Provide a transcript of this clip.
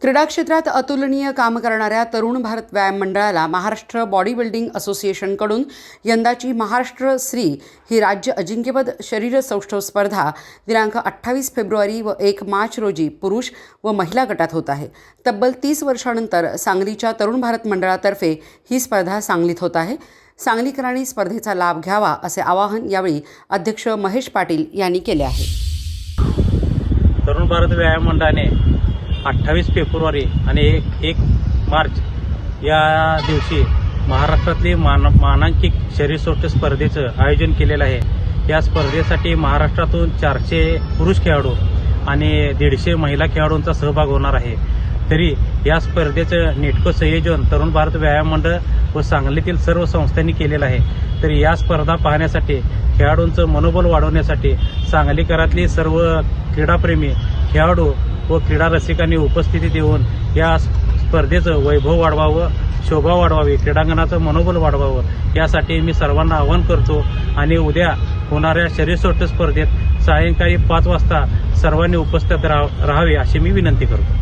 क्रीडा क्षेत्रात अतुलनीय काम करणाऱ्या तरुण भारत व्यायाम मंडळाला महाराष्ट्र बॉडी बिल्डिंग असोसिएशनकडून यंदाची महाराष्ट्र श्री ही राज्य अजिंक्यपद शरीर सौष्ठव स्पर्धा दिनांक 28 फेब्रुवारी व 1 मार्च रोजी पुरुष व महिला गटात होत आहे। तब्बल 30 वर्षांनंतर सांगलीच्या तरुण भारत मंडळातर्फे ही स्पर्धा सांगलीत होत आहे। सांगलीकरांनी स्पर्धेचा लाभ घ्यावा असे आवाहन यावेळी अध्यक्ष महेश पाटील यांनी केले आहे। तरुण भारत व्यायाम मंडळाने 28 फेब्रुवारी आणि 1 मार्च या दिवशी महाराष्ट्रातली मानांकित शरीरसौष्ठव स्पर्धेचं आयोजन केलेलं आहे। या स्पर्धेसाठी महाराष्ट्रातून 400 पुरुष खेळाडू आणि 150 महिला खेळाडूंचा सहभाग होणार आहे। तरी या स्पर्धेचं नेटकं संयोजन तरुण भारत व्यायाम मंडळ व सांगलीतील सर्व संस्थांनी केलेलं आहे। तरी या स्पर्धा पाहण्यासाठी खेळाडूंचं मनोबल वाढवण्यासाठी सांगलीकरातली सर्व क्रीडाप्रेमी खेळाडू व क्रीडा रसिकांनी उपस्थिती देऊन या स्पर्धेचं वैभव वाढवावं, शोभा वाढवावी, क्रीडांगणाचं मनोबल वाढवावं यासाठी मी सर्वांना आवाहन करतो। आणि उद्या होणाऱ्या शरीरसौष्ठव स्पर्धेत सायंकाळी 5 वाजता सर्वांनी उपस्थित राहावे अशी मी विनंती करतो।